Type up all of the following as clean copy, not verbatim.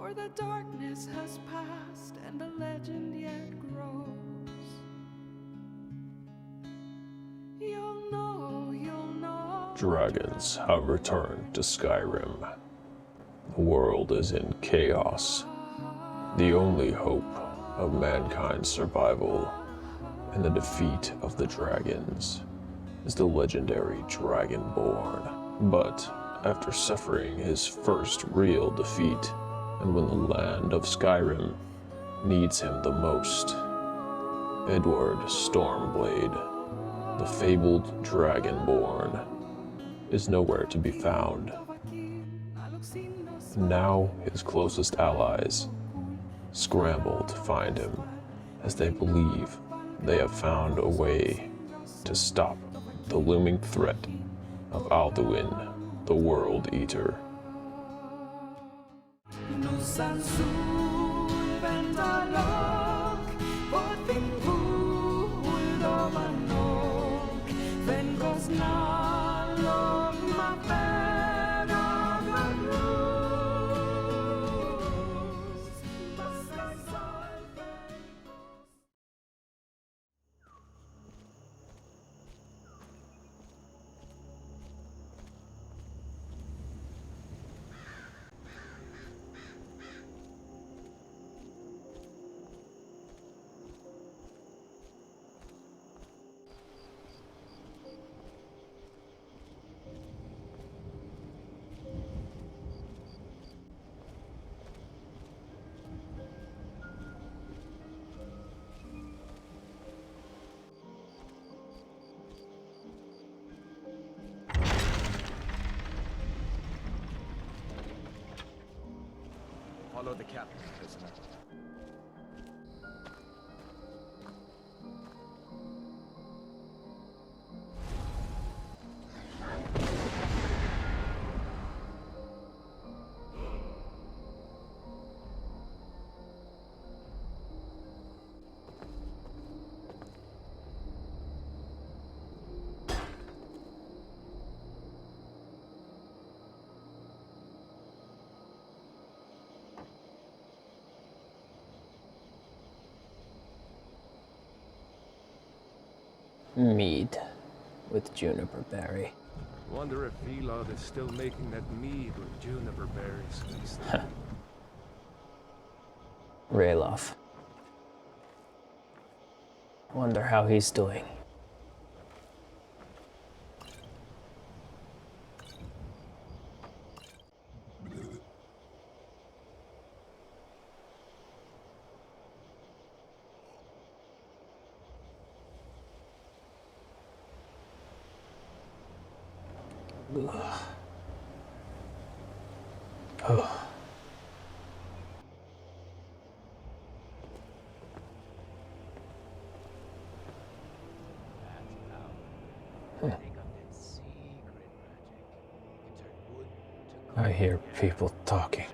For the darkness has passed and the legend yet grows. You'll know, you'll know. Dragons have returned to Skyrim. The world is in chaos. The only hope of mankind's survival and the defeat of the dragons is the legendary Dragonborn. But after suffering his first real defeat, and when the land of Skyrim needs him the most, Eduard StormBlade, the fabled Dragonborn, is nowhere to be found. Now his closest allies scramble to find him, as they believe they have found a way to stop the looming threat of Alduin, the World Eater. Follow the captain, prisoner. Mead with juniper berry. Wonder if Elod is still making that mead with juniper berries. Ralof. Wonder how he's doing. Oh. I hear people talking.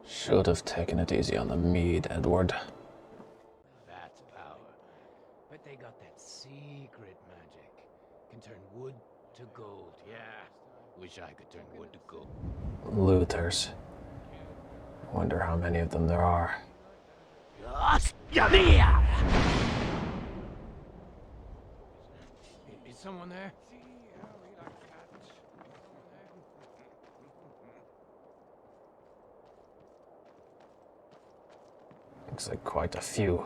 Should have taken it easy on the mead, Edward. That's power. But they got that secret magic. Can turn wood to gold. Yeah. Wish I could turn wood to gold. Looters. Wonder how many of them there are. Is someone there? Looks like quite a few.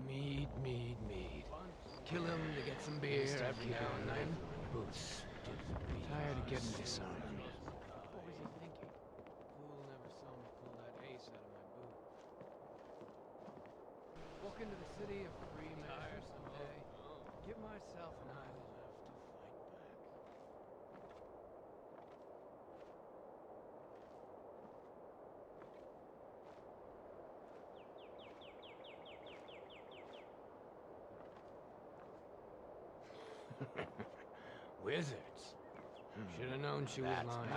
Mead. Kill him to get some beer every now and then. Boots. Tired of getting disarmed. What was he thinking? Fool never saw me pull that ace out of my boot. Walk into the city of free men someday. Give myself an idol enough to fight back. Wizards. Should have known she was lying.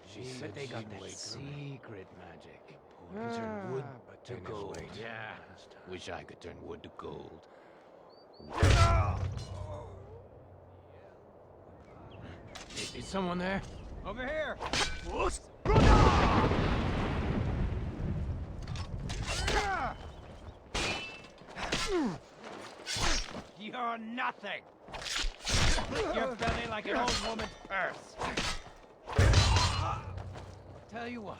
She said they got that secret magic. Can turn wood to gold. Yeah. Wish I could turn wood to gold. Is someone there? Over here! You're nothing! Your belly like an old woman's purse. Tell you what,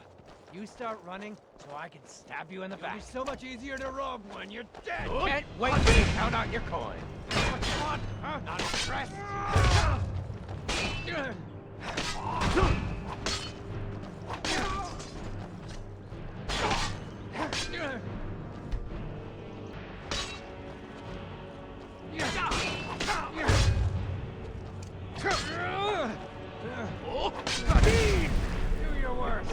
you start running so I can stab you in the back. It's so much easier to rob when you're dead. Can't wait till you count out your coin. What you want, huh? Not impressed? Do your worst.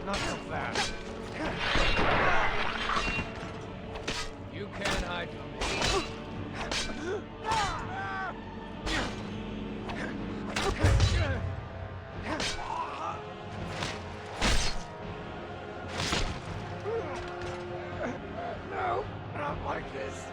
Not so fast. You can't hide from me. No, not like this.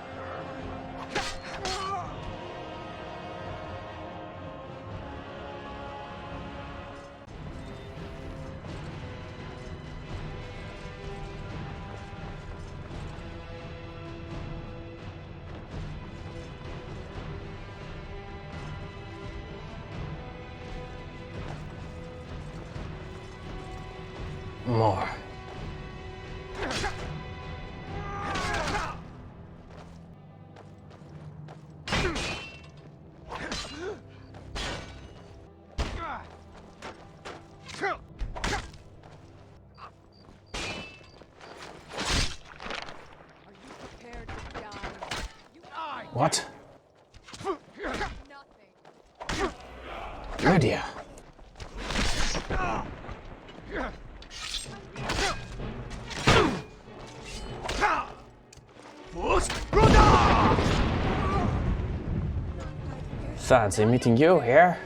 More. Prepared to die. What? Nothing. Lydia. Fancy meeting you here.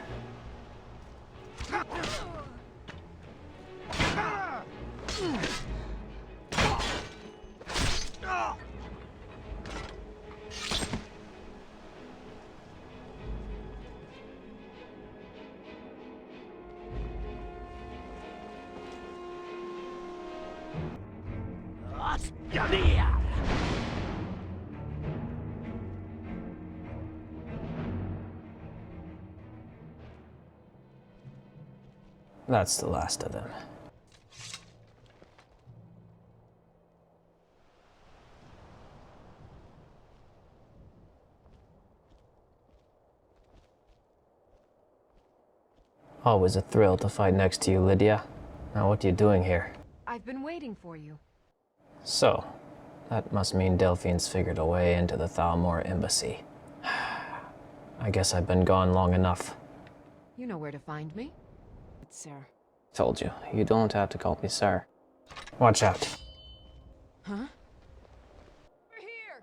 That's the last of them. Always a thrill to fight next to you, Lydia. Now what are you doing here? I've been waiting for you. So, that must mean Delphine's figured a way into the Thalmor embassy. I guess I've been gone long enough. You know where to find me? Sir. Told you, you don't have to call me sir. Watch out. Huh? We're here!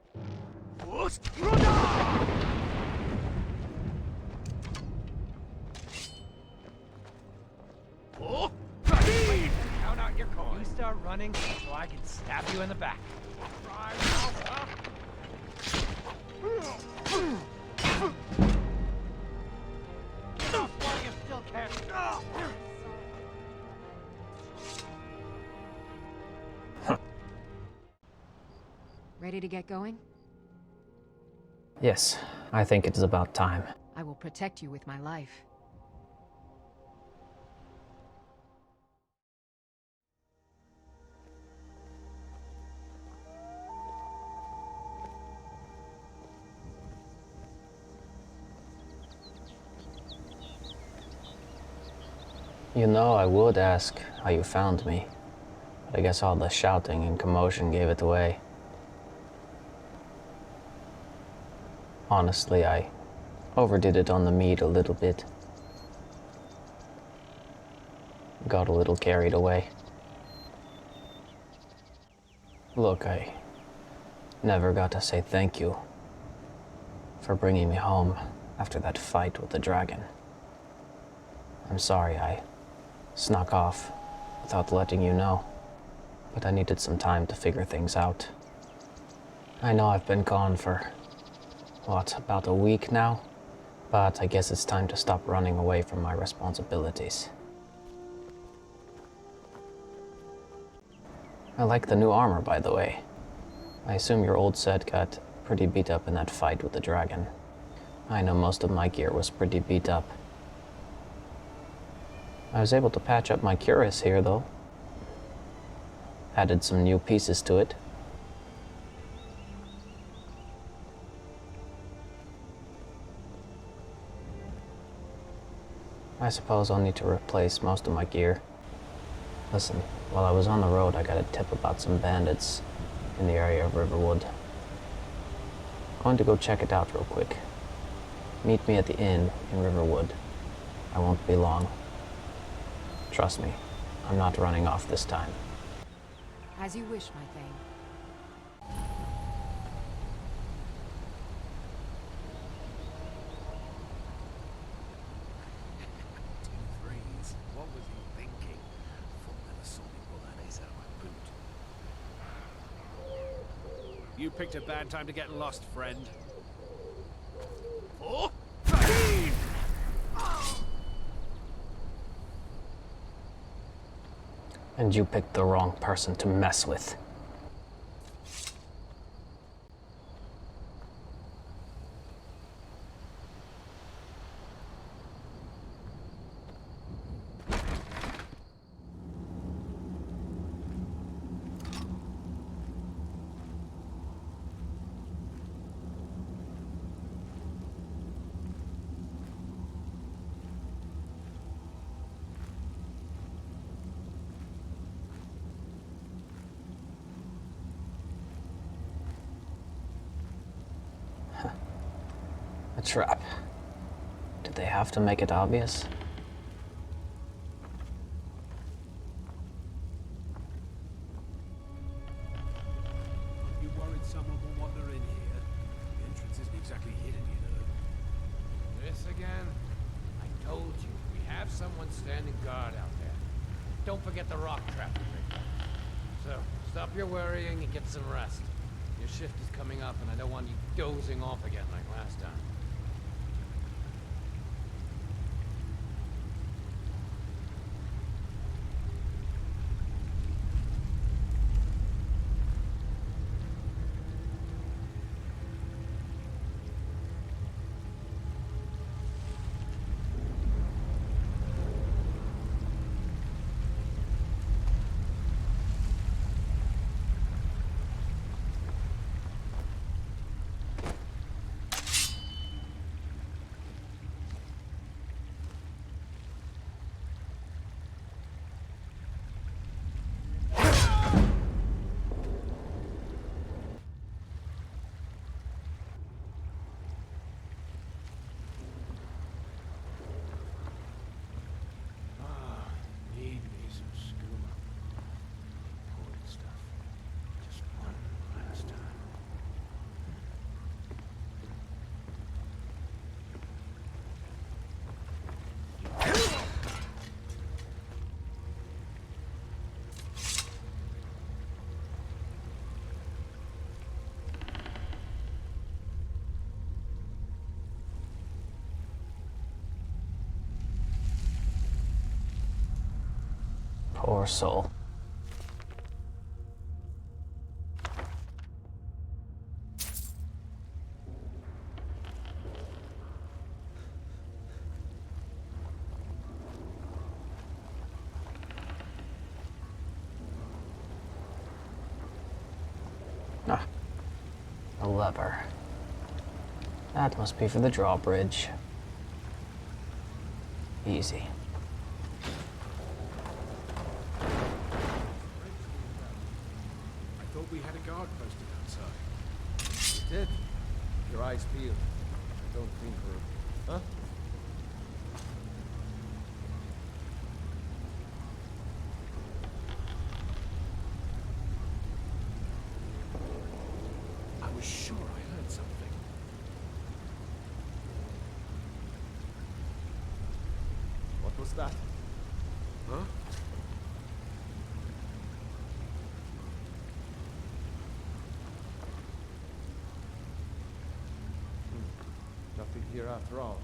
Count out your coin. You start running so I can stab you in the back. Try now, huh? Get off while you still can. Ready to get going? Yes, I think it is about time. I will protect you with my life. You know, I would ask how you found me, but I guess all the shouting and commotion gave it away. Honestly, I overdid it on the meat a little bit. Got a little carried away. Look, I never got to say thank you for bringing me home after that fight with the dragon. I'm sorry I snuck off without letting you know, but I needed some time to figure things out. I know I've been gone for, what, about a week now? But I guess it's time to stop running away from my responsibilities. I like the new armor, by the way. I assume your old set got pretty beat up in that fight with the dragon. I know most of my gear was pretty beat up. I was able to patch up my cuirass here, though. Added some new pieces to it. I suppose I'll need to replace most of my gear. Listen, while I was on the road, I got a tip about some bandits in the area of Riverwood. I'm going to go check it out real quick. Meet me at the inn in Riverwood. I won't be long. Trust me, I'm not running off this time. As you wish, my thing. Freeze. What was he thinking? Thought that a sonic bolognese out my boot. You picked a bad time to get lost, friend. Oh! And you picked the wrong person to mess with. A trap. Did they have to make it obvious? You worried someone will wander in here? The entrance isn't exactly hidden, you know. This again? I told you, we have someone standing guard out there. Don't forget the rock trap we picked up. So, stop your worrying and get some rest. Your shift is coming up and I don't want you dozing off again like last time. Poor soul. Ah, a lever. That must be for the drawbridge. Easy. I thought we had a guard posted outside. You did? Your eyes peeled. I don't think we're... Huh? I was sure I heard something. was that? Huh? Nothing here after all.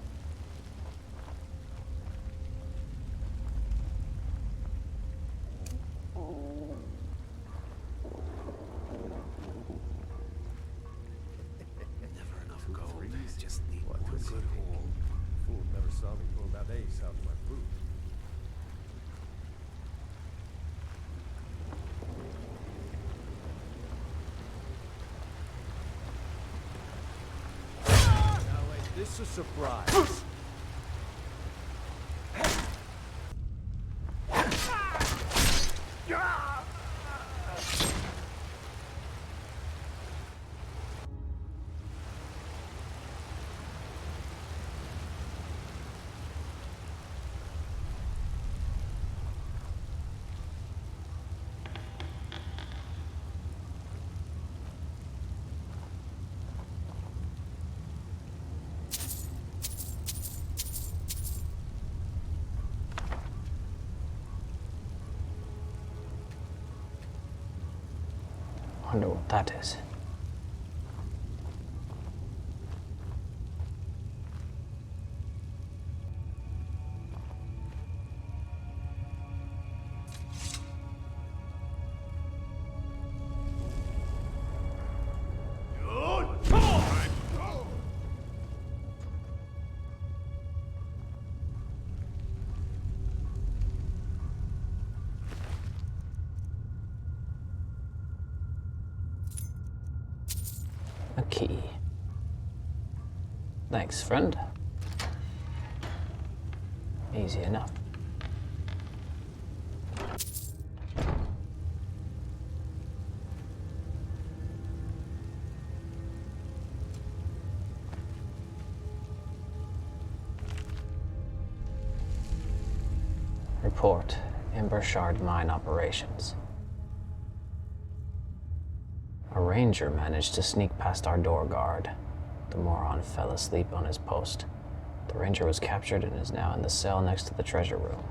Never enough gold. Just need What one a good good haul. Fool never saw me pull that ace out of my boot. Now ain't this a surprise? Wonder what that is. A key. Thanks, friend. Easy enough. Report. Ember Shard Mine Operations. A ranger managed to sneak past our door guard. The moron fell asleep on his post. The ranger was captured and is now in the cell next to the treasure room.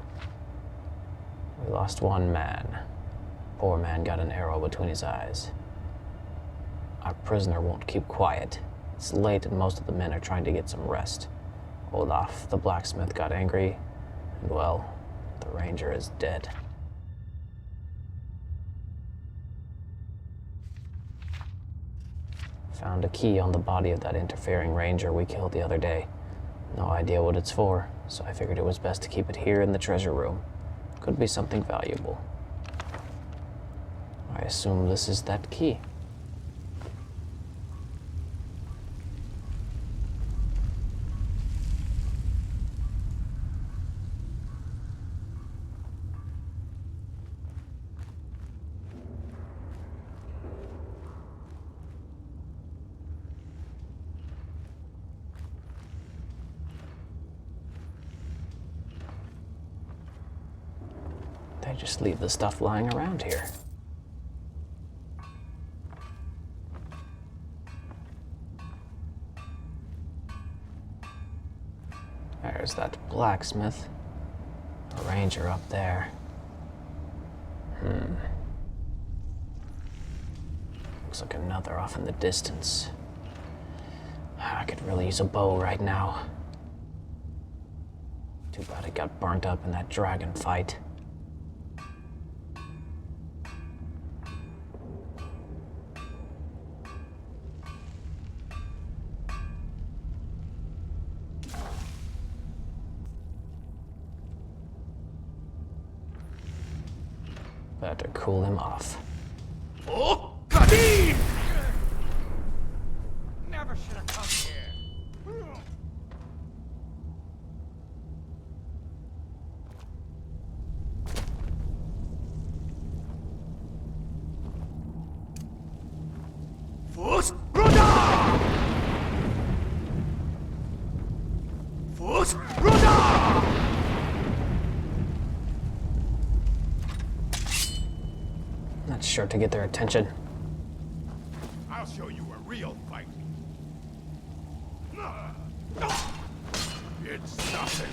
We lost one man. Poor man got an arrow between his eyes. Our prisoner won't keep quiet. It's late and most of the men are trying to get some rest. Olaf, the blacksmith, got angry, and well, the ranger is dead. Found a key on the body of that interfering ranger we killed the other day. No idea what it's for, so I figured it was best to keep it here in the treasure room. Could be something valuable. I assume this is that key. They just leave the stuff lying around here. There's that blacksmith. A ranger up there. Looks like another off in the distance. I could really use a bow right now. Too bad it got burnt up in that dragon fight. Better cool him off. Oh, Kadim! Never should have come here. Fus Roda! Fus Roda! That's sure to get their attention. I'll show you a real fight. It's nothing.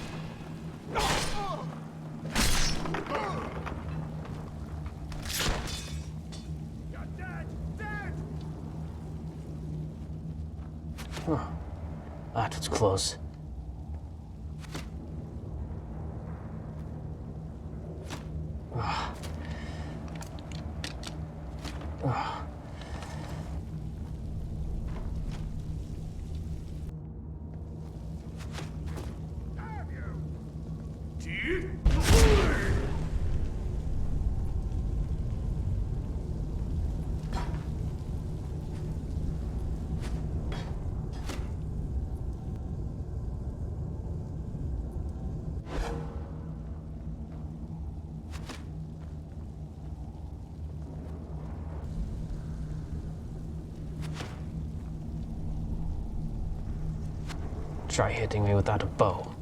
You're dead! Dead! Oh, that was close. Damn you! Try hitting me without a bow.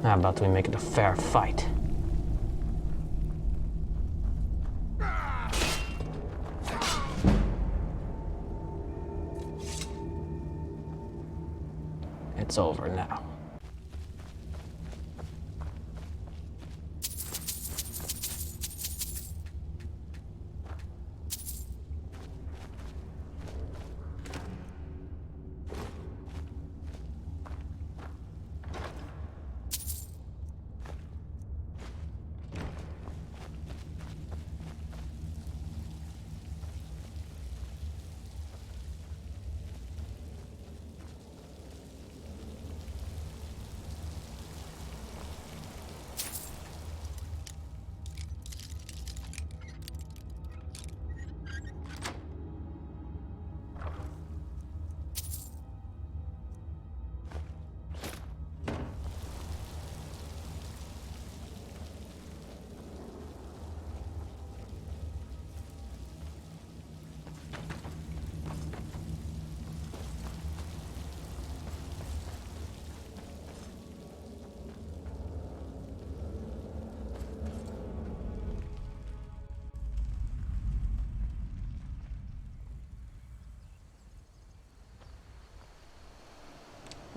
How about we make it a fair fight? It's over now.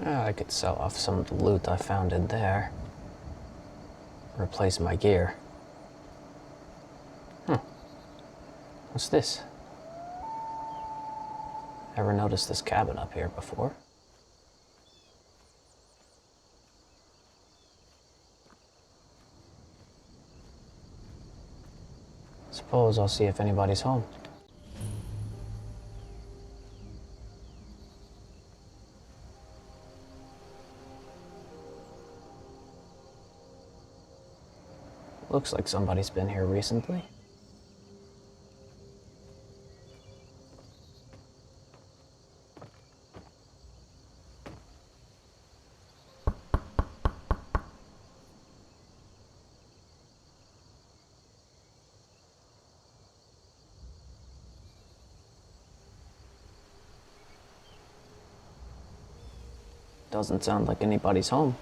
I could sell off some of the loot I found in there. Replace my gear. What's this? Ever noticed this cabin up here before? Suppose I'll see if anybody's home. Looks like somebody's been here recently. Doesn't sound like anybody's home.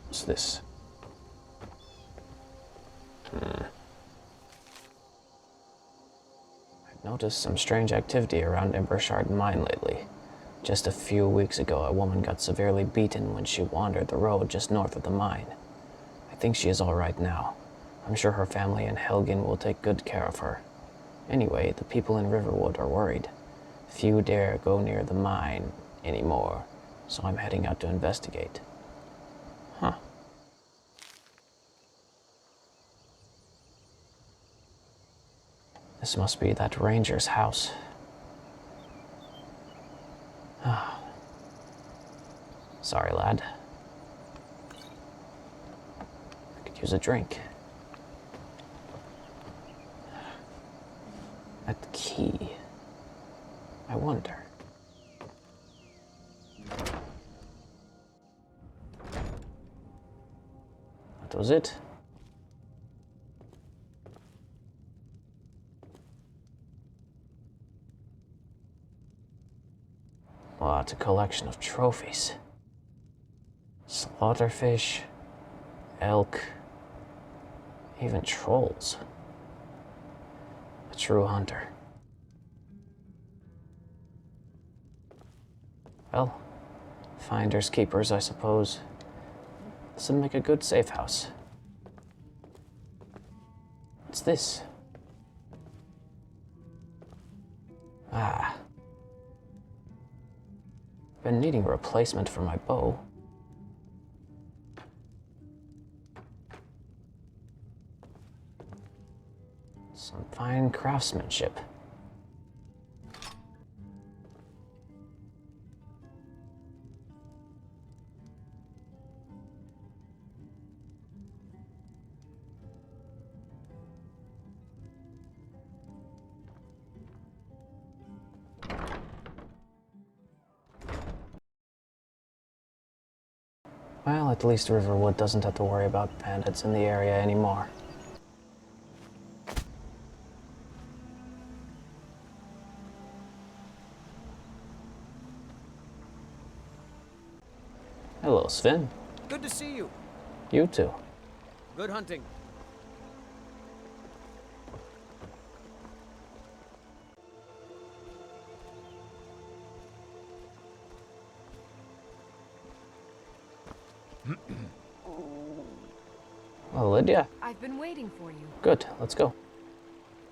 What's this? I've noticed some strange activity around Embershard Mine lately. Just a few weeks ago, a woman got severely beaten when she wandered the road just north of the mine. I think she is all right now. I'm sure her family and Helgen will take good care of her. Anyway, the people in Riverwood are worried. Few dare go near the mine anymore, so I'm heading out to investigate. Huh. This must be that ranger's house. Ah. Sorry, lad. I could use a drink. That key. I wonder. That was it. Well, it's a collection of trophies. Slaughterfish, elk, even trolls. A true hunter. Well, finders keepers, I suppose. This would make a good safe house. What's this? Ah. Been needing a replacement for my bow. Some fine craftsmanship. Well, at least Riverwood doesn't have to worry about bandits in the area anymore. Hello, Sven. Good to see you. You too. Good hunting. Well, Lydia. I've been waiting for you. Good, let's go.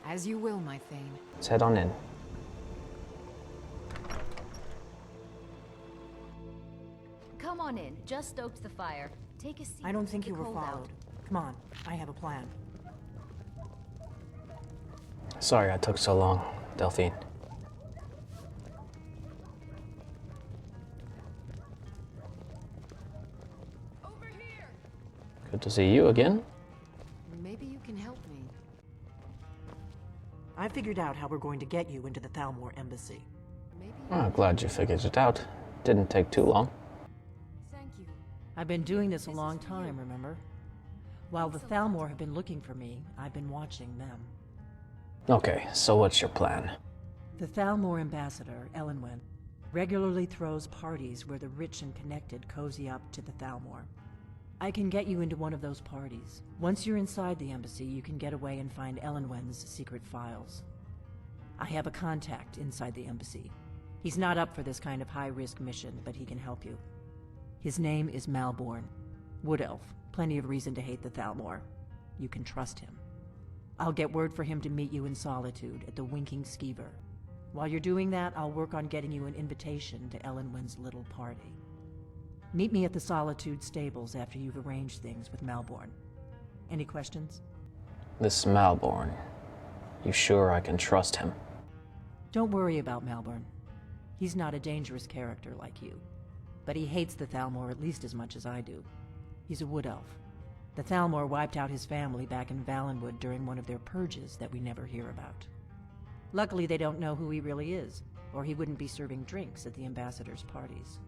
As you will, my Thane. Let's head on in. Come on in. Just stoked the fire. Take a seat. I don't think It's you were cold out. followed. Come on, I have a plan. Sorry I took so long, Delphine. Over here! Good to see you again. Maybe you can help me. I figured out how we're going to get you into the Thalmor embassy. Maybe. Oh, glad you figured it out. Didn't take too long. Thank you. I've been doing this a long time, remember? While the Thalmor have been looking for me, I've been watching them. Okay, so what's your plan? The Thalmor ambassador, Elenwen, regularly throws parties where the rich and connected cozy up to the Thalmor. I can get you into one of those parties. Once you're inside the embassy, you can get away and find Elenwen's secret files. I have a contact inside the embassy. He's not up for this kind of high-risk mission, but he can help you. His name is Malborn. Wood Elf. Plenty of reason to hate the Thalmor. You can trust him. I'll get word for him to meet you in Solitude at the Winking Skeever. While you're doing that, I'll work on getting you an invitation to Elenwen's little party. Meet me at the Solitude stables after you've arranged things with Malborn. Any questions? This Malborn. You sure I can trust him? Don't worry about Malborn. He's not a dangerous character like you. But he hates the Thalmor at least as much as I do. He's a wood elf. The Thalmor wiped out his family back in Valenwood during one of their purges that we never hear about. Luckily, they don't know who he really is, or he wouldn't be serving drinks at the ambassador's parties.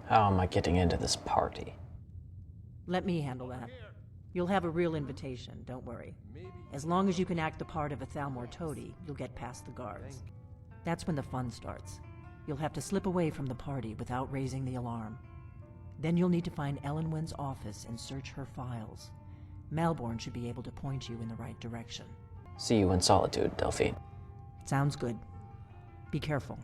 How am I getting into this party? Let me handle that. You'll have a real invitation, don't worry. As long as you can act the part of a Thalmor toady, you'll get past the guards. That's when the fun starts. You'll have to slip away from the party without raising the alarm. Then you'll need to find Elenwen's office and search her files. Malborn should be able to point you in the right direction. See you in Solitude, Delphine. Sounds good. Be careful.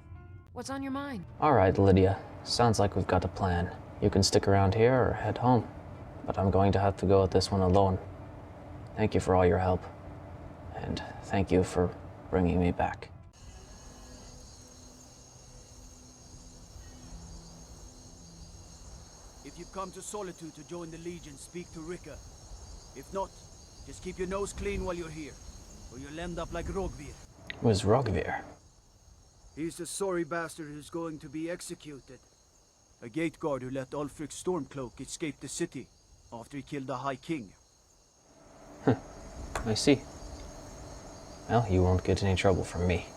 What's on your mind? All right, Lydia. Sounds like we've got a plan. You can stick around here or head home. But I'm going to have to go at this one alone. Thank you for all your help. And thank you for bringing me back. If you've come to Solitude to join the Legion, speak to Rika. If not, just keep your nose clean while you're here, or you'll end up like Rogvir. Who's Rogvir? He's the sorry bastard who's going to be executed. A gate guard who let Ulfric Stormcloak escape the city after he killed the High King. I see. Well, you won't get any trouble from me.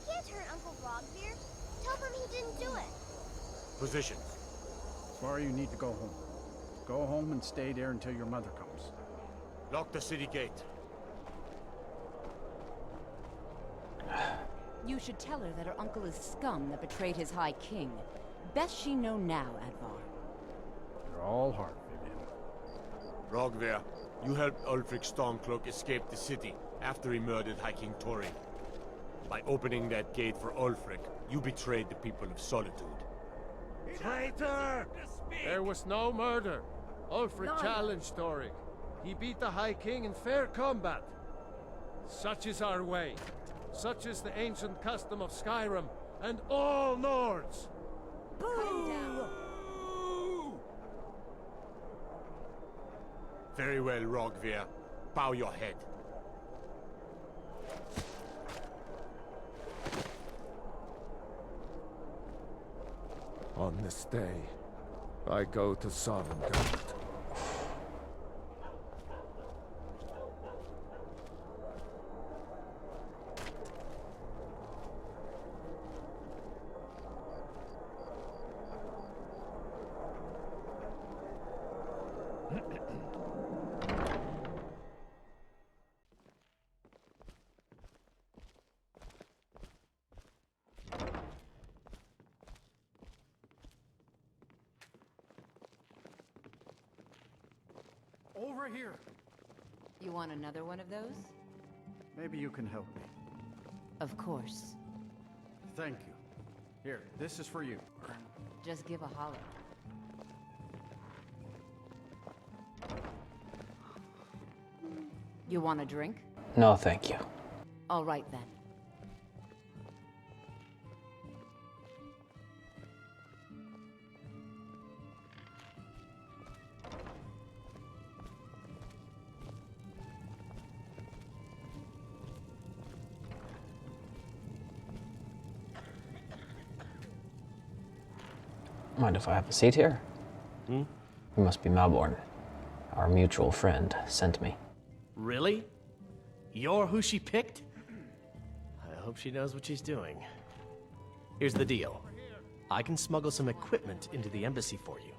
can't hurt Uncle Rogbeer. Tell them he didn't do it. Position. Sorry, you need to go home. Go home and stay there until your mother comes. Lock the city gate. You should tell her that her uncle is scum that betrayed his High King. Best she know now, Advar. You're all heart, Vivian. Rogver, you helped Ulfric Stormcloak escape the city after he murdered High King Thorin. By opening that gate for Ulfric, you betrayed the people of Solitude. Traitor! There was no murder. Ulfric challenged Thorin. He beat the High King in fair combat. Such is our way. Such is the ancient custom of Skyrim and all Nords. Boo! Very well, Rogver. Bow your head. On this day, I go to Sovngarde. Over here. You want another one of those? Maybe you can help me. Of course. Thank you. Here, this is for you. Just give a holler. You want a drink? No, thank you. All right then. Mind if I have a seat here? You must be Malborn. Our mutual friend sent me. Really? You're who she picked? I hope she knows what she's doing. Here's the deal. I can smuggle some equipment into the embassy for you.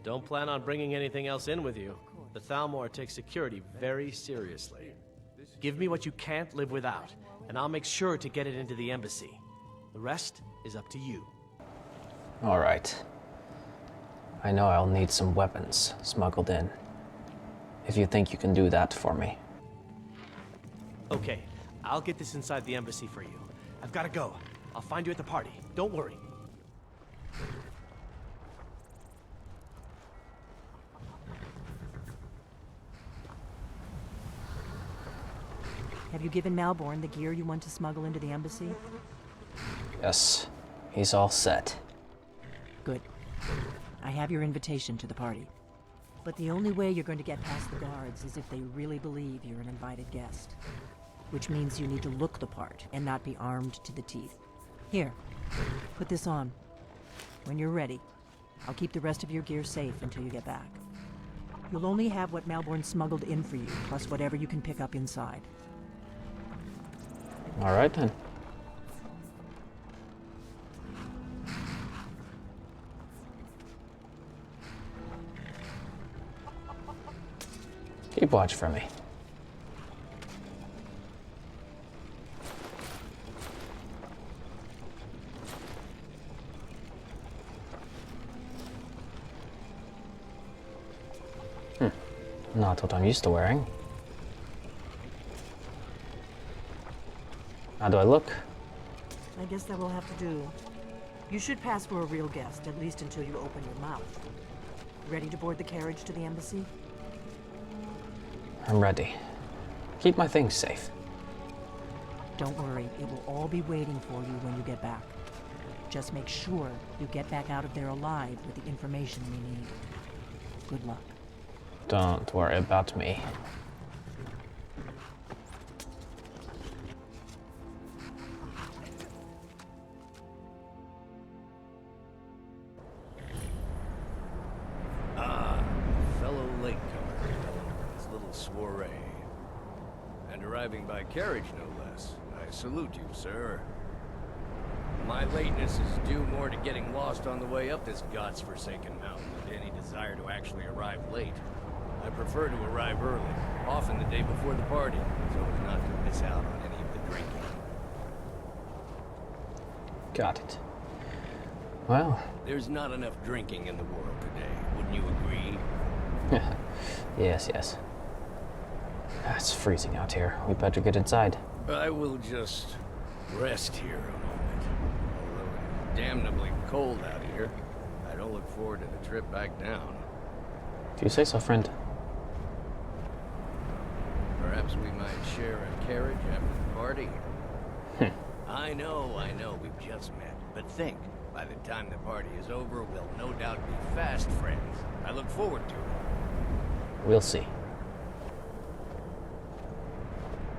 Don't plan on bringing anything else in with you. The Thalmor takes security very seriously. Give me what you can't live without, and I'll make sure to get it into the embassy. The rest is up to you. All right. I know I'll need some weapons smuggled in. If you think you can do that for me. Okay, I'll get this inside the embassy for you. I've got to go. I'll find you at the party. Don't worry. Have you given Malborn the gear you want to smuggle into the embassy? Yes, he's all set. Good. I have your invitation to the party. But the only way you're going to get past the guards is if they really believe you're an invited guest. Which means you need to look the part and not be armed to the teeth. Here, put this on. When you're ready, I'll keep the rest of your gear safe until you get back. You'll only have what Malborn smuggled in for you, plus whatever you can pick up inside. All right then. Keep watch for me. Not what I'm used to wearing. How do I look? I guess that will have to do. You should pass for a real guest, at least until you open your mouth. Ready to board the carriage to the embassy? I'm ready. Keep my things safe. Don't worry, it will all be waiting for you when you get back. Just make sure you get back out of there alive with the information we need. Good luck. Don't worry about me. Fellow latecomer. This little soiree. And arriving by carriage, no less. I salute you, sir. My lateness is due more to getting lost on the way up this god's-forsaken mountain than any desire to actually arrive late. I prefer to arrive early, often the day before the party, so as not to miss out on any of the drinking. Got it. Well... There's not enough drinking in the world today, wouldn't you agree? Yes, yes. It's freezing out here. We better get inside. I will just rest here a moment. Although it's damnably cold out here, I don't look forward to the trip back down. If you say so, friend. Perhaps we might share a carriage after the party? I know, we've just met. But think, by the time the party is over, we'll no doubt be fast friends. I look forward to it. We'll see.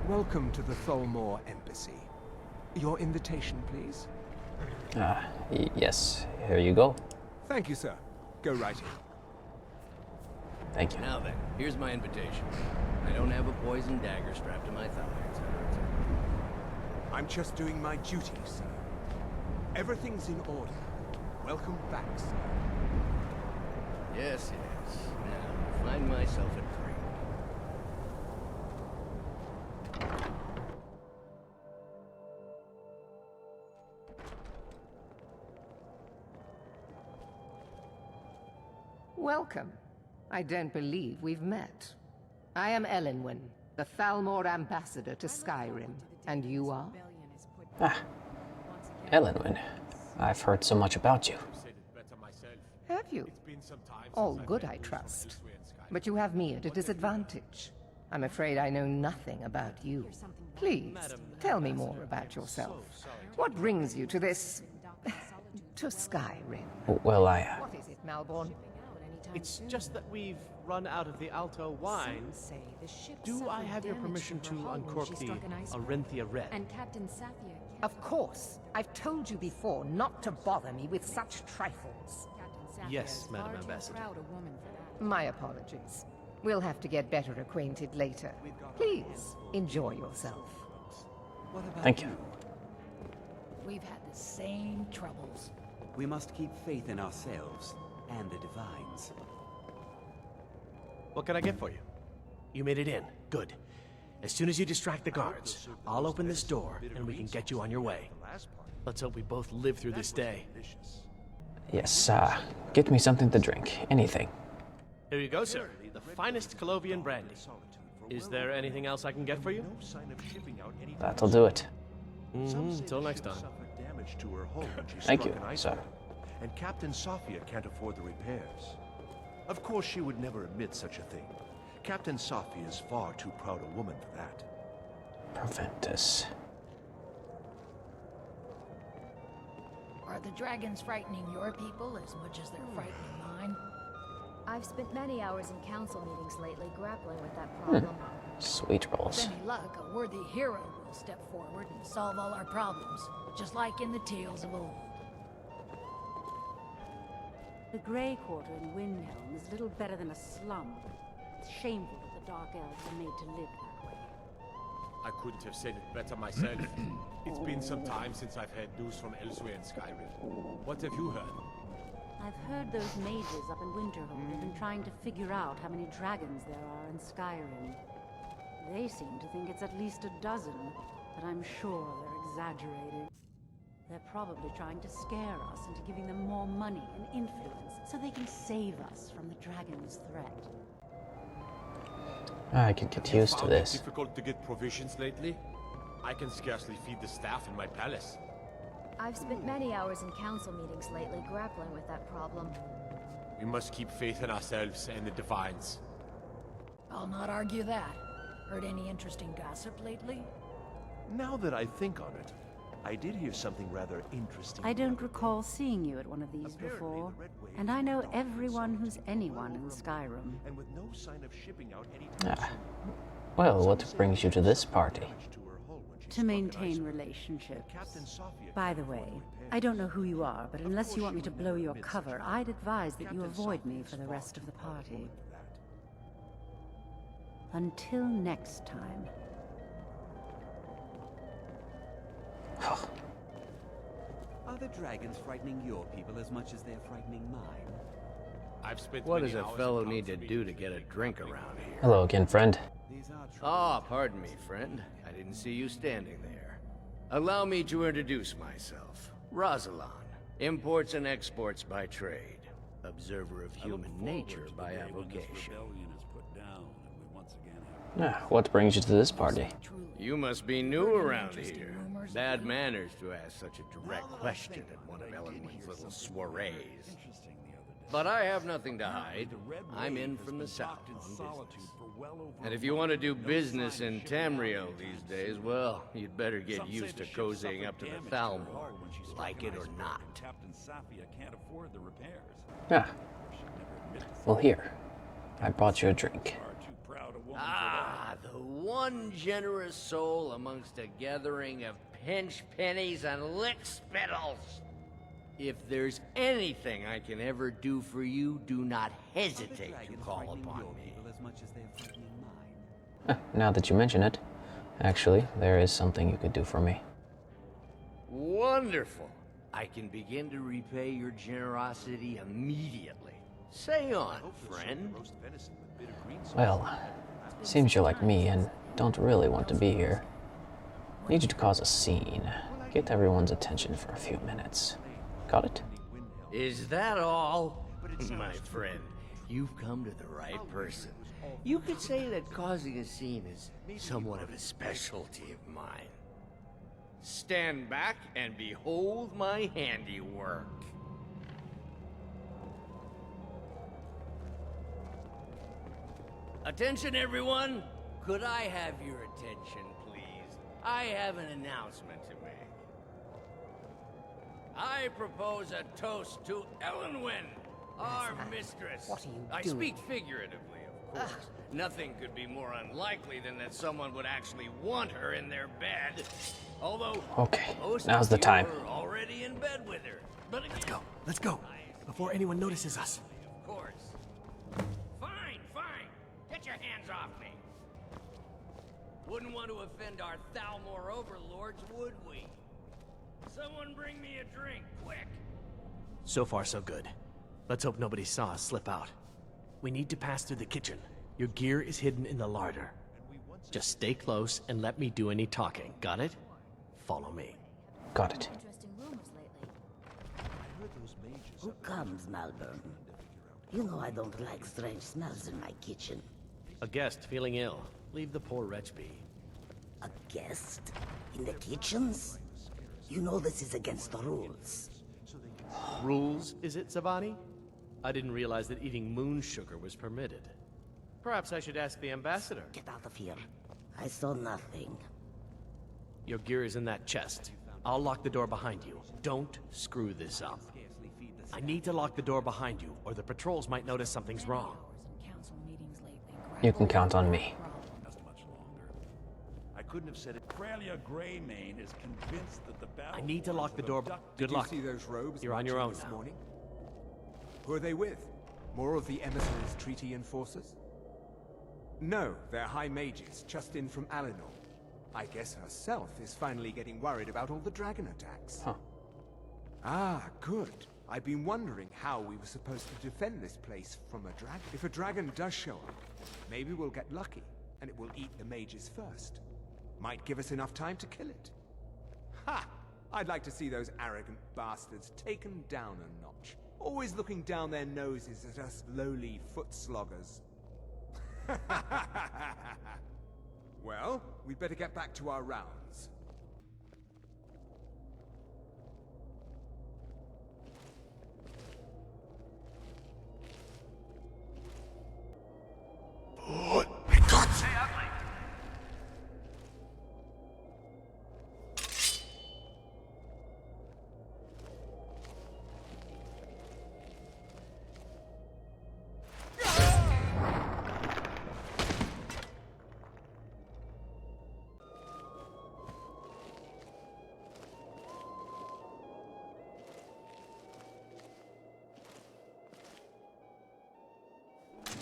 Welcome to the Tholmor Embassy. Your invitation, please. Yes. Here you go. Thank you, sir. Go right in. Thank you. Now then, here's my invitation. I don't have a poison dagger strapped to my thigh, etc., etc. I'm just doing my duty, sir. Everything's in order. Welcome back, sir. Yes, yes. Now, find myself a drink. Welcome. I don't believe we've met. I am Elenwen, the Thalmor ambassador to Skyrim. And you are? Elenwen. I've heard so much about you. Have you? All good, I trust. But you have me at a disadvantage. I'm afraid I know nothing about you. Please, tell me more about yourself. What brings you to this... to Skyrim? Well, What is it, Malborn? It's just that we've run out of the Alto wine. Do I have your permission to uncork the Arinthia Red? And Captain Safia. Of course. I've told you before not to bother me with such trifles. Yes, Madam Ambassador. My apologies. We'll have to get better acquainted later. Please, enjoy yourself. Thank you. We've had the same troubles. We must keep faith in ourselves and the divines. What can I get for you? You made it in. Good. As soon as you distract the guards, I'll open this door and we can get you on your way. Let's hope we both live through this day. Yes, get me something to drink. Anything. Here you go, sir. The finest Colovian brandy. Is there anything else I can get for you? That'll do it. Until next time. Thank you, sir. And Captain Safia can't afford the repairs. Of course she would never admit such a thing. Captain Safia is far too proud a woman for that. Proventus. Are the dragons frightening your people as much as they're frightening mine? I've spent many hours in council meetings lately grappling with that problem. Sweet rolls. With any luck, a worthy hero will step forward and solve all our problems, just like in the tales of old. The Grey Quarter in Windhelm is little better than a slum. It's shameful that the Dark Elves are made to live that way. I couldn't have said it better myself. It's been some time since I've had news from elsewhere in Skyrim. What have you heard? I've heard those mages up in Winterhold have been trying to figure out how many dragons there are in Skyrim. They seem to think it's at least a dozen, but I'm sure they're exaggerating. They're probably trying to scare us into giving them more money and influence so they can save us from the dragon's threat. I can get used to this. It's difficult to get provisions lately. I can scarcely feed the staff in my palace. I've spent many hours in council meetings lately grappling with that problem. We must keep faith in ourselves and the divines. I'll not argue that. Heard any interesting gossip lately? Now that I think on it, I did hear something rather interesting. I don't recall seeing you at one of these before, and I know everyone who's anyone in Skyrim. And with no sign of shipping out any Well, what brings you to this party? To maintain relationships. By the way, I don't know who you are, but unless you want me to blow your cover, I'd advise that you avoid me for the rest of the party. Until next time. Are the dragons frightening your people as much as they're frightening mine? I've spent What many does a hours fellow in need to council do to meetings get a drink around here? Hello again, friend. Ah, pardon me, friend. I didn't see you standing there. Allow me to introduce myself. Rosalan, imports and exports by trade. Observer of human nature by avocation. What brings you to this party? You must be new around here. Bad manners to ask such a direct question at one of Ellenwood's little soirees. But I have nothing to hide. I'm in from the south on business. And if you want to do business in Tamriel these days, well, you'd better get used to cozying up to the Thalmor, like it or not. Ah. Well, here. I brought you a drink. Ah, the one generous soul amongst a gathering of pinch pennies and lick spittles. If there's anything I can ever do for you, do not hesitate to call upon me. Now that you mention it, actually, there is something you could do for me. Wonderful. I can begin to repay your generosity immediately. Say on, friend. Well, seems you're like me and don't really want to be here. Need you to cause a scene. Get everyone's attention for a few minutes. Got it? Is that all? My friend, you've come to the right person. You could say that causing a scene is somewhat of a specialty of mine. Stand back and behold my handiwork. Attention, everyone! Could I have your attention, please? I have an announcement to make. I propose a toast to Ellenwen, our mistress. What are you I doing? speak figuratively, of course. Nothing could be more unlikely than that someone would actually want her in their bed. Although, Okay, most now's of the you time. are already in bed with her. But again, Let's go. Before anyone notices us. of course. Fine, fine. Get your hands off me. Wouldn't want to offend our Thalmor overlords, would we? Someone bring me a drink, quick. So far, so good. Let's hope nobody saw us slip out. We need to pass through the kitchen. Your gear is hidden in the larder. Just stay close and let me do any talking. Got it? Follow me. Got it. Who comes, Malvern? You know I don't like strange smells in my kitchen. A guest feeling ill. Leave the poor wretch be. A guest? In the kitchens? You know this is against the rules. Rules, is it, Savani? I didn't realize that eating moon sugar was permitted. Perhaps I should ask the ambassador. Get out of here. I saw nothing. Your gear is in that chest. I'll lock the door behind you. Don't screw this up. I need to lock the door behind you, or the patrols might notice something's wrong. You can count on me. I couldn't have said it. Australia Greymane is convinced that the battle. I need to lock the door. Good luck. Did you see those robes You're on your own marching this now. morning? Who are they with? More of the emissaries' treaty enforcers? No, they're high mages, just in from Alinor. I guess herself is finally getting worried about all the dragon attacks. Huh. Ah, good. I've been wondering how we were supposed to defend this place from a dragon. If a dragon does show up, maybe we'll get lucky, and it will eat the mages first. Might give us enough time to kill it. Ha! I'd like to see those arrogant bastards taken down a notch. Always looking down their noses at us lowly foot sloggers. Well, we'd better get back to our rounds.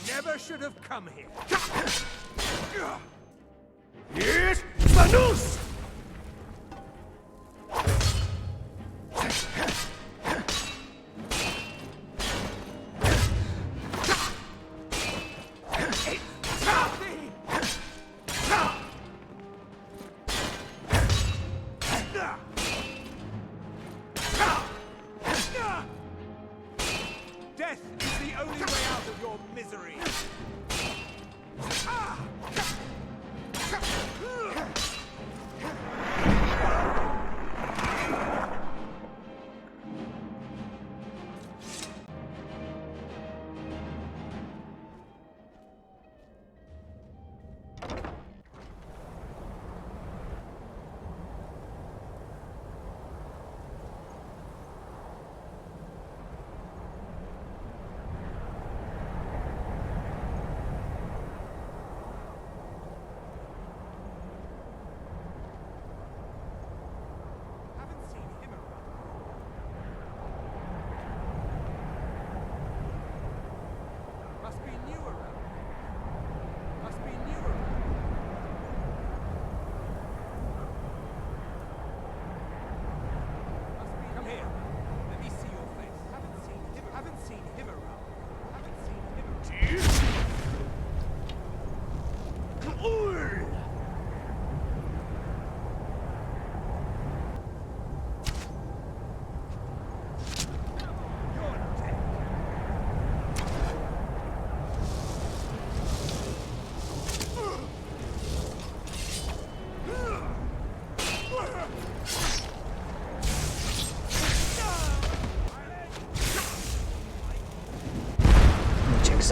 Never should have come here. Yes, Manus! Death is the only way out of your misery!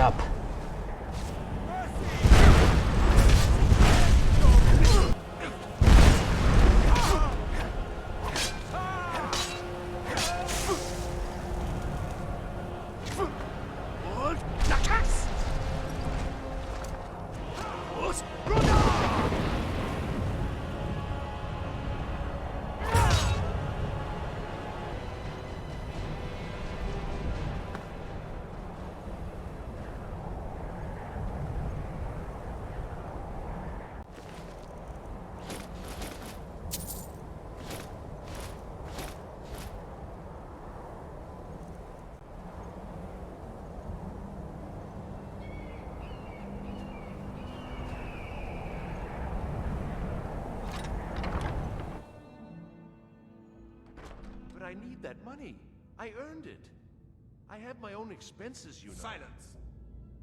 Up. I need that money. I earned it. I have my own expenses, you know. Silence!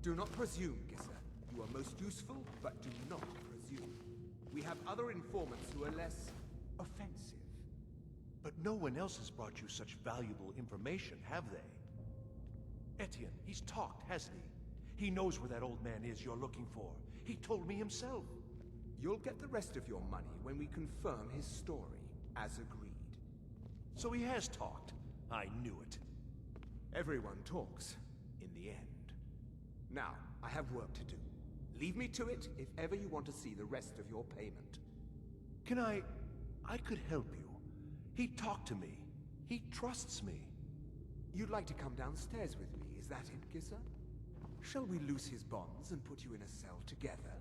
Do not presume, Gissa. You are most useful, but do not presume. We have other informants who are less offensive. But no one else has brought you such valuable information, have they? Etienne, he's talked, hasn't he? He knows where that old man is you're looking for. He told me himself. You'll get the rest of your money when we confirm his story, as agreed. So he has talked. I knew it. Everyone talks, in the end. Now, I have work to do. Leave me to it if ever you want to see the rest of your payment. Can I could help you. He talked to me. He trusts me. You'd like to come downstairs with me, is that it, Gissa? Shall we loose his bonds and put you in a cell together?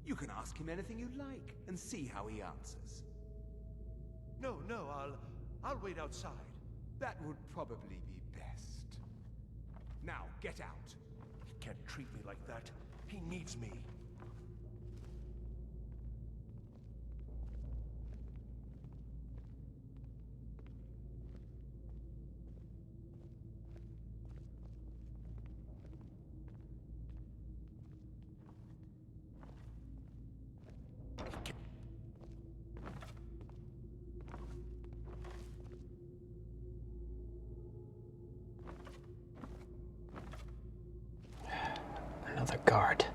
You can ask him anything you like, and see how he answers. No, I'll wait outside. That would probably be best. Now, get out. He can't treat me like that. He needs me. Another guard.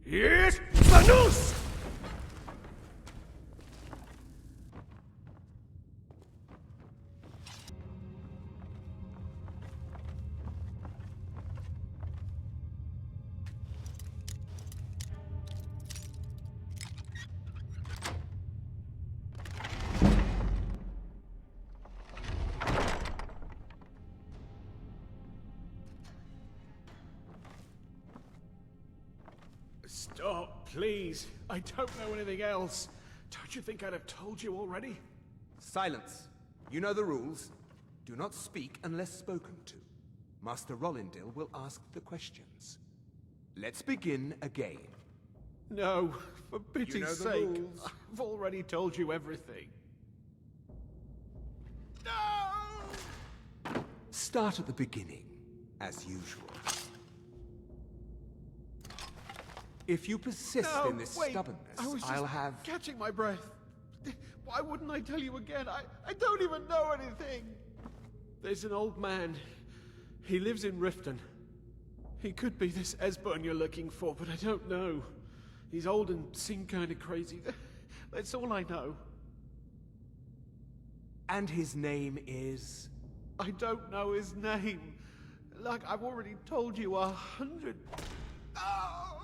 Yes, Manus! Stop, please. I don't know anything else. Don't you think I'd have told you already? Silence. You know the rules. Do not speak unless spoken to. Master Rollindil will ask the questions. Let's begin again. No, for pity's You know the sake. rules. I've already told you everything. Start at the beginning, as usual. If you persist No, in this wait, stubbornness, I was I'll just have... catching my breath. Why wouldn't I tell you again? I don't even know anything. There's an old man. He lives in Riften. He could be this Esbern you're looking for, but I don't know. He's old and seemed kind of crazy. That's all I know. And his name is... I don't know his name. Like I've already told you 100... Oh!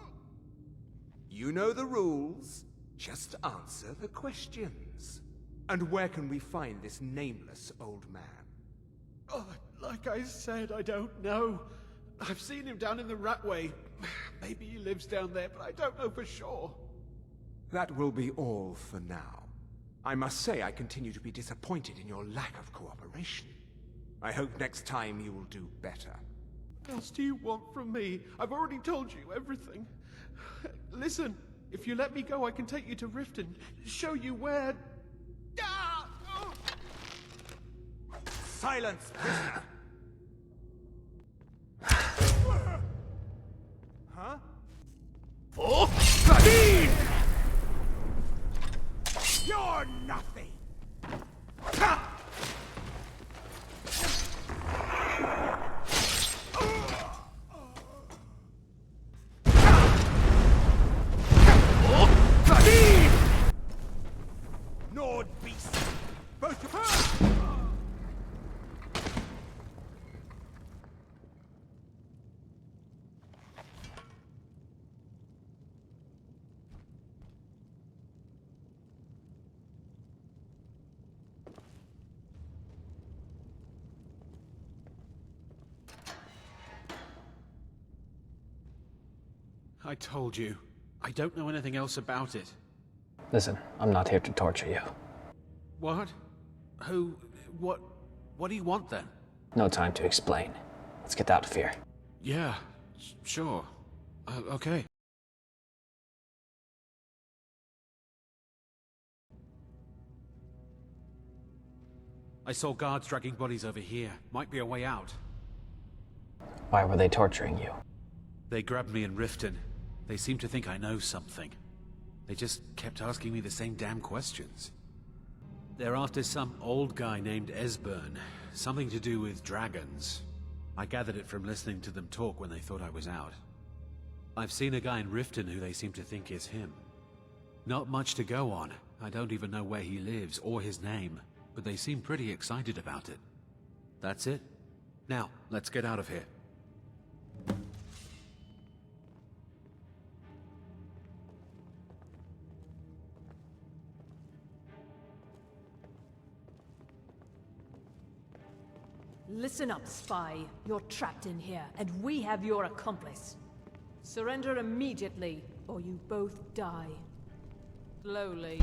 You know the rules. Just answer the questions. And where can we find this nameless old man? Oh, like I said, I don't know. I've seen him down in the Ratway. Maybe he lives down there, but I don't know for sure. That will be all for now. I must say I continue to be disappointed in your lack of cooperation. I hope next time you will do better. What else do you want from me? I've already told you everything. Listen, if you let me go, I can take you to Riften, show you where... Ah! Oh! Silence, prisoner! Huh? Oh! Kadeen! You're nothing! Ha! Kadeen! Nord beast! Both of her! I told you. I don't know anything else about it. Listen, I'm not here to torture you. What? Who? What? What do you want then? No time to explain. Let's get out of here. Yeah, sure. Okay. I saw guards dragging bodies over here. Might be a way out. Why were they torturing you? They grabbed me in Riften. They seem to think I know something. They just kept asking me the same damn questions. They're after some old guy named Esbern. Something to do with dragons. I gathered it from listening to them talk when they thought I was out. I've seen a guy in Riften who they seem to think is him. Not much to go on. I don't even know where he lives or his name, but they seem pretty excited about it. That's it. Now, let's get out of here. Listen up, spy. You're trapped in here, and we have your accomplice. Surrender immediately, or you both die. Slowly.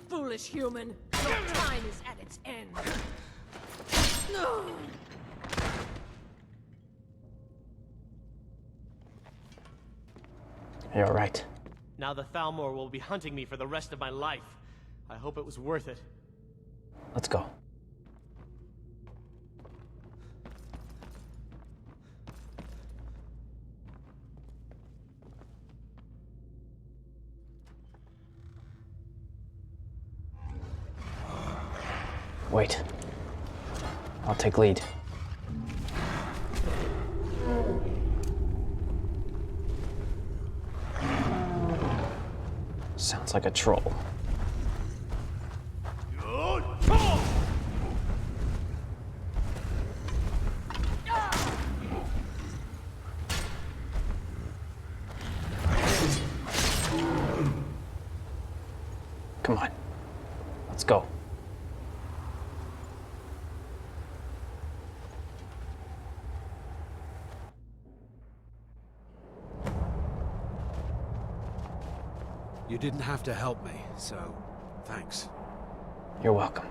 Foolish human, your time is at its end. You're right. Now the Thalmor will be hunting me for the rest of my life. I hope it was worth it. Let's go. Wait. I'll take lead. Sounds like a troll. Come on. Let's go. You didn't have to help me, so thanks. You're welcome.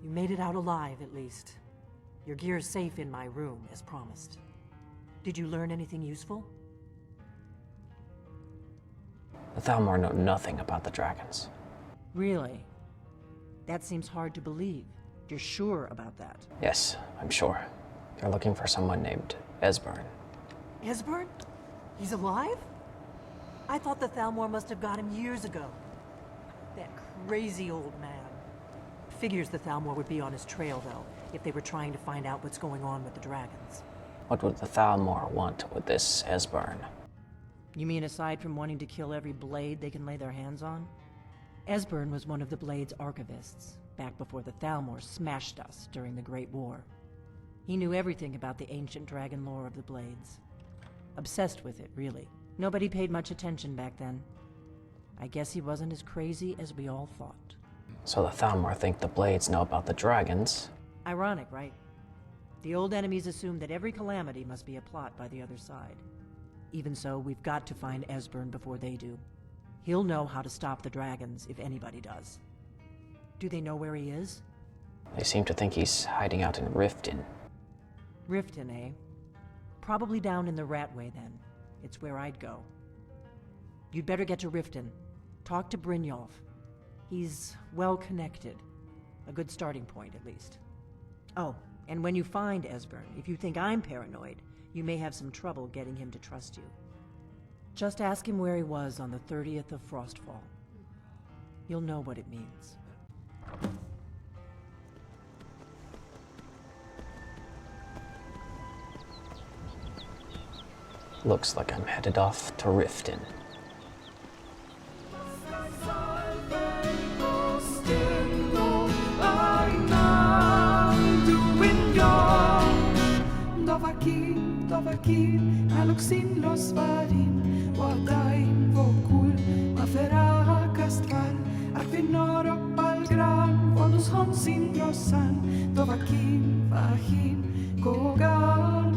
You made it out alive, at least. Your gear's safe in my room, as promised. Did you learn anything useful? The Thalmor know nothing about the dragons. Really? That seems hard to believe. You're sure about that? Yes, I'm sure. They're looking for someone named Esbern. Esbern? He's alive? I thought the Thalmor must have got him years ago. That crazy old man. Figures the Thalmor would be on his trail, though, if they were trying to find out what's going on with the dragons. What would the Thalmor want with this Esbern? You mean aside from wanting to kill every blade they can lay their hands on? Esbern was one of the Blade's archivists, back before the Thalmor smashed us during the Great War. He knew everything about the ancient dragon lore of the Blades. Obsessed with it, really. Nobody paid much attention back then. I guess he wasn't as crazy as we all thought. So the Thalmor think the Blades know about the dragons. Ironic, right? The old enemies assume that every calamity must be a plot by the other side. Even so, we've got to find Esbern before they do. He'll know how to stop the dragons, if anybody does. Do they know where he is? They seem to think he's hiding out in Riften. Riften, eh? Probably down in the Ratway, then. It's where I'd go. You'd better get to Riften. Talk to Brynjolf. He's well-connected. A good starting point, at least. Oh, and when you find Esbern, if you think I'm paranoid, you may have some trouble getting him to trust you. Just ask him where he was on the 30th of Frostfall. You'll know what it means. Looks like I'm headed off to Riften. Dovahkiin, aluksin los varin, wadain vokul, maferahakast var, arvin norop gran, volus honsin grossan, Dovahkiin, vahin, kogan